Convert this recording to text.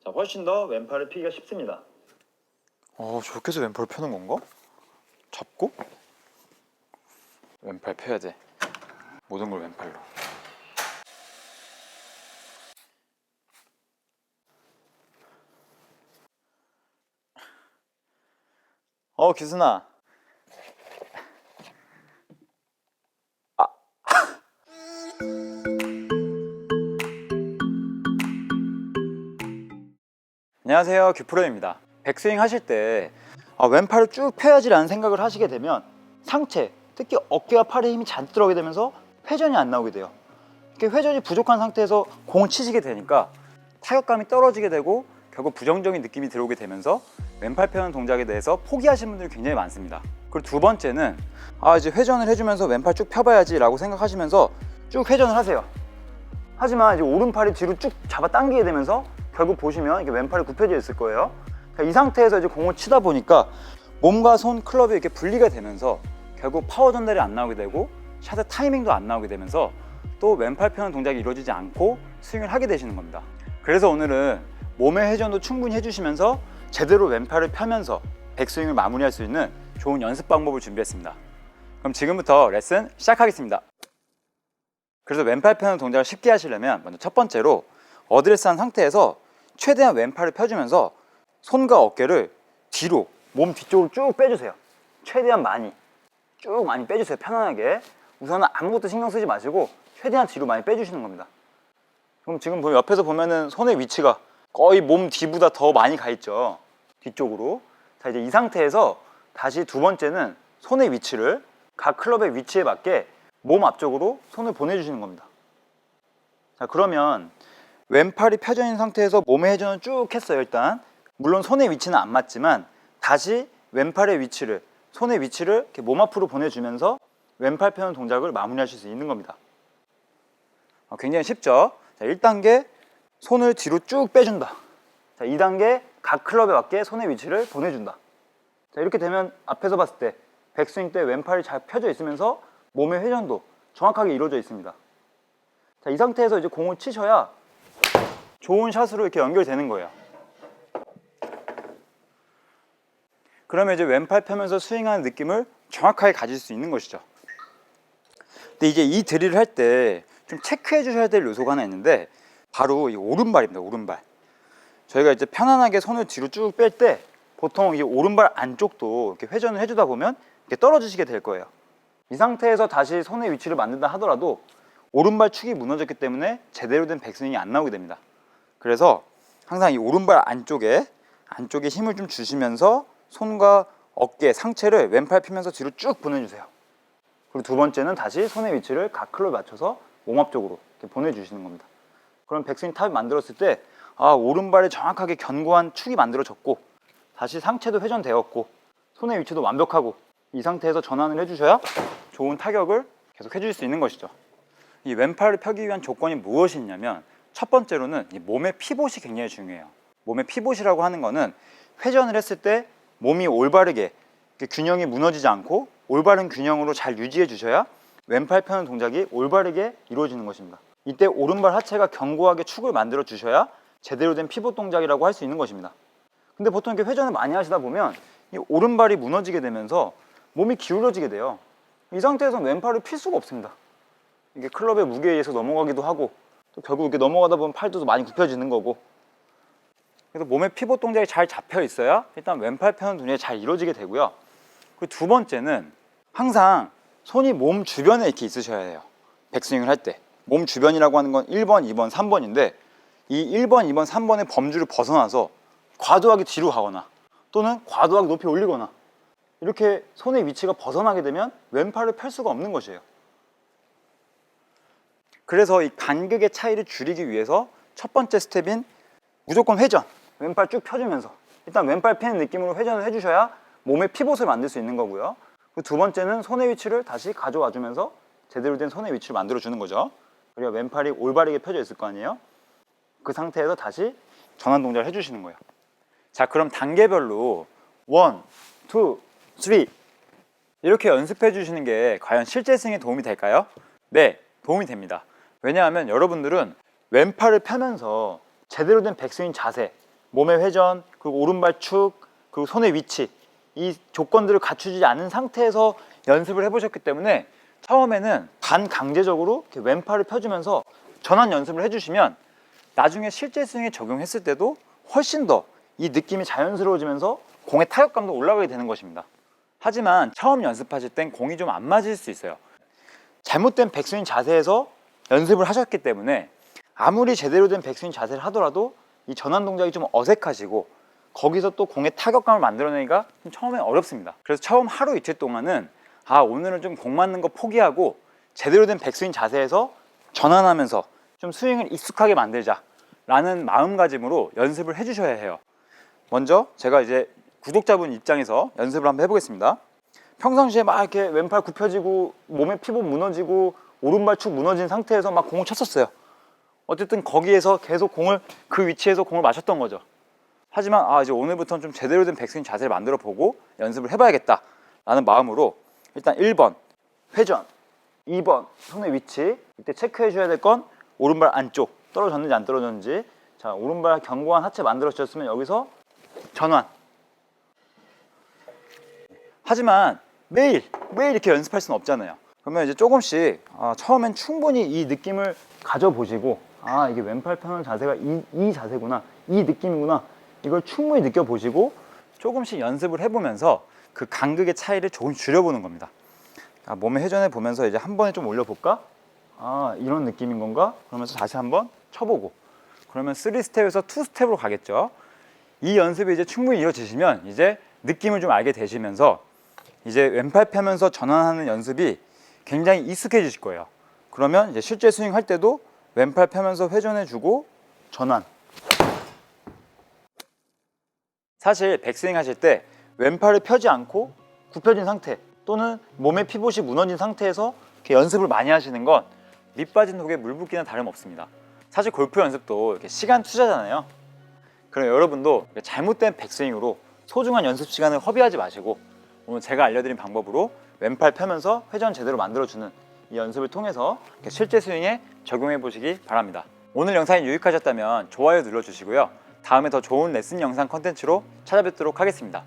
자, 훨씬 더 왼팔을 피기가 쉽습니다. 저렇게 해서 왼팔을 펴는 건가? 잡고? 왼팔 펴야 돼. 모든 걸 왼팔로. 기순아. 안녕하세요, 규프로입니다. 백스윙 하실 때 왼팔을 쭉 펴야지라는 생각을 하시게 되면 상체, 특히 어깨와 팔에 힘이 잔뜩 들어가게 되면서 회전이 안 나오게 돼요. 이렇게 회전이 부족한 상태에서 공을 치시게 되니까 타격감이 떨어지게 되고 결국 부정적인 느낌이 들어오게 되면서 왼팔 펴는 동작에 대해서 포기하시는 분들이 굉장히 많습니다. 그리고 두 번째는 이제 회전을 해주면서 왼팔 쭉 펴봐야지 라고 생각하시면서 쭉 회전을 하세요. 하지만 이제 오른팔이 뒤로 쭉 잡아 당기게 되면서 결국 보시면 이게 왼팔이 굽혀져 있을 거예요. 이 상태에서 이제 공을 치다 보니까 몸과 손, 클럽이 이렇게 분리가 되면서 결국 파워 전달이 안 나오게 되고 샷의 타이밍도 안 나오게 되면서 또 왼팔 펴는 동작이 이루어지지 않고 스윙을 하게 되시는 겁니다. 그래서 오늘은 몸의 회전도 충분히 해주시면서 제대로 왼팔을 펴면서 백스윙을 마무리할 수 있는 좋은 연습 방법을 준비했습니다. 그럼 지금부터 레슨 시작하겠습니다. 그래서 왼팔 펴는 동작을 쉽게 하시려면 먼저 첫 번째로 어드레스한 상태에서 최대한 왼팔을 펴주면서 손과 어깨를 뒤로, 몸 뒤쪽으로 쭉 빼주세요. 최대한 많이, 쭉 많이 빼주세요. 편안하게. 우선은 아무것도 신경 쓰지 마시고 최대한 뒤로 많이 빼주시는 겁니다. 그럼 지금 옆에서 보면은 손의 위치가 거의 몸 뒤보다 더 많이 가 있죠. 뒤쪽으로. 자, 이제 이 상태에서 다시 두 번째는 손의 위치를 각 클럽의 위치에 맞게 몸 앞쪽으로 손을 보내주시는 겁니다. 자, 그러면 왼팔이 펴져 있는 상태에서 몸의 회전을 쭉 했어요. 일단 물론 손의 위치는 안 맞지만 다시 왼팔의 위치를, 손의 위치를 이렇게 몸 앞으로 보내주면서 왼팔 펴는 동작을 마무리하실 수 있는 겁니다. 굉장히 쉽죠? 자, 1단계 손을 뒤로 쭉 빼준다. 자, 2단계 각 클럽에 맞게 손의 위치를 보내준다. 자, 이렇게 되면 앞에서 봤을 때 백스윙 때 왼팔이 잘 펴져 있으면서 몸의 회전도 정확하게 이루어져 있습니다. 자, 이 상태에서 이제 공을 치셔야 좋은 샷으로 이렇게 연결되는 거예요. 그러면 이제 왼팔 펴면서 스윙하는 느낌을 정확하게 가질 수 있는 것이죠. 근데 이제 이 드릴을 할 때 좀 체크해 주셔야 될 요소가 하나 있는데 바로 이 오른발입니다. 오른발. 저희가 이제 편안하게 손을 뒤로 쭉 뺄 때 보통 이 오른발 안쪽도 이렇게 회전을 해주다 보면 이렇게 떨어지시게 될 거예요. 이 상태에서 다시 손의 위치를 만든다 하더라도 오른발 축이 무너졌기 때문에 제대로 된 백스윙이 안 나오게 됩니다. 그래서 항상 이 오른발 안쪽에 힘을 좀 주시면서 손과 어깨, 상체를 왼팔 펴면서 뒤로 쭉 보내주세요. 그리고 두 번째는 다시 손의 위치를 각 클럽에 맞춰서 몸 앞쪽으로 이렇게 보내주시는 겁니다. 그럼 백스윙 탑이 만들었을 때 오른발이 정확하게 견고한 축이 만들어졌고 다시 상체도 회전되었고 손의 위치도 완벽하고 이 상태에서 전환을 해주셔야 좋은 타격을 계속 해줄 수 있는 것이죠. 이 왼팔을 펴기 위한 조건이 무엇이 있냐면 첫 번째로는 이 몸의 피봇이 굉장히 중요해요. 몸의 피봇이라고 하는 거는 회전을 했을 때 몸이 올바르게 균형이 무너지지 않고 올바른 균형으로 잘 유지해 주셔야 왼팔 펴는 동작이 올바르게 이루어지는 것입니다. 이때 오른발 하체가 견고하게 축을 만들어 주셔야 제대로 된 피봇 동작이라고 할 수 있는 것입니다. 근데 보통 이렇게 회전을 많이 하시다 보면 이 오른발이 무너지게 되면서 몸이 기울어지게 돼요. 이 상태에서 왼팔을 필 수가 없습니다. 이게 클럽의 무게에 의해서 넘어가기도 하고 또 결국 이렇게 넘어가다 보면 팔도 많이 굽혀지는 거고. 그래서 몸의 피봇 동작이 잘 잡혀 있어야 일단 왼팔 펴는 동작이 잘 이루어지게 되고요. 그리고 두 번째는 항상 손이 몸 주변에 이렇게 있으셔야 해요. 백스윙을 할 때 몸 주변이라고 하는 건 1번, 2번, 3번인데 이 1번, 2번, 3번의 범주를 벗어나서 과도하게 뒤로 가거나 또는 과도하게 높이 올리거나 이렇게 손의 위치가 벗어나게 되면 왼팔을 펼 수가 없는 것이에요. 그래서 이 간격의 차이를 줄이기 위해서 첫 번째 스텝인 무조건 회전, 왼팔 쭉 펴주면서 일단 왼팔 펴는 느낌으로 회전을 해주셔야 몸의 피봇을 만들 수 있는 거고요. 그리고 두 번째는 손의 위치를 다시 가져와 주면서 제대로 된 손의 위치를 만들어 주는 거죠. 그리고 왼팔이 올바르게 펴져 있을 거 아니에요. 그 상태에서 다시 전환 동작을 해주시는 거예요. 자, 그럼 단계별로 1, 2, 3 이렇게 연습해 주시는 게 과연 실제 스윙에 도움이 될까요? 네, 도움이 됩니다. 왜냐하면 여러분들은 왼팔을 펴면서 제대로 된 백스윙 자세, 몸의 회전, 그리고 오른발 축, 그리고 손의 위치, 이 조건들을 갖추지 않은 상태에서 연습을 해보셨기 때문에 처음에는 반강제적으로 이렇게 왼팔을 펴주면서 전환 연습을 해주시면 나중에 실제 스윙에 적용했을 때도 훨씬 더 이 느낌이 자연스러워지면서 공의 타격감도 올라가게 되는 것입니다. 하지만 처음 연습하실 땐 공이 좀 안 맞을 수 있어요. 잘못된 백스윙 자세에서 연습을 하셨기 때문에 아무리 제대로 된 백스윙 자세를 하더라도 이 전환 동작이 좀 어색하시고 거기서 또 공의 타격감을 만들어내기가 좀 처음엔 어렵습니다. 그래서 처음 하루 이틀 동안은 오늘은 좀 공 맞는 거 포기하고 제대로 된 백스윙 자세에서 전환하면서 좀 스윙을 익숙하게 만들자 라는 마음가짐으로 연습을 해주셔야 해요. 먼저 제가 이제 구독자분 입장에서 연습을 한번 해보겠습니다. 평상시에 막 이렇게 왼팔 굽혀지고 몸의 피복 무너지고 오른발 축 무너진 상태에서 막 공을 쳤었어요. 어쨌든 거기에서 계속 그 위치에서 공을 맞췄던 거죠. 하지만 이제 오늘부터는 좀 제대로 된 백스윙 자세를 만들어 보고 연습을 해봐야겠다 라는 마음으로 일단 1번 회전, 2번 손의 위치, 이때 체크해 줘야 될 건 오른발 안쪽 떨어졌는지 안 떨어졌는지. 자, 오른발 견고한 하체 만들어졌으면 여기서 전환. 하지만 매일 이렇게 연습할 수는 없잖아요. 그러면 이제 조금씩 처음엔 충분히 이 느낌을 가져보시고 이게 왼팔 펴는 자세가 이 자세구나, 이 느낌이구나, 이걸 충분히 느껴보시고 조금씩 연습을 해보면서 그 간극의 차이를 조금씩 줄여보는 겁니다. 몸에 회전해 보면서 이제 한 번에 좀 올려볼까? 이런 느낌인 건가? 그러면서 다시 한번 쳐보고, 그러면 3스텝에서 2스텝으로 가겠죠. 이 연습이 이제 충분히 이루어지시면 이제 느낌을 좀 알게 되시면서 이제 왼팔 펴면서 전환하는 연습이 굉장히 익숙해지실 거예요. 그러면 이제 실제 스윙 할 때도 왼팔 펴면서 회전해주고 전환. 사실 백스윙 하실 때 왼팔을 펴지 않고 굽혀진 상태 또는 몸의 피봇이 무너진 상태에서 이렇게 연습을 많이 하시는 건 밑 빠진 독에 물 붓기나 다름없습니다. 사실 골프 연습도 이렇게 시간 투자잖아요. 그럼 여러분도 잘못된 백스윙으로 소중한 연습 시간을 허비하지 마시고 오늘 제가 알려드린 방법으로 왼팔 펴면서 회전 제대로 만들어주는 이 연습을 통해서 실제 스윙에 적용해 보시기 바랍니다. 오늘 영상이 유익하셨다면 좋아요 눌러주시고요. 다음에 더 좋은 레슨 영상 컨텐츠로 찾아뵙도록 하겠습니다.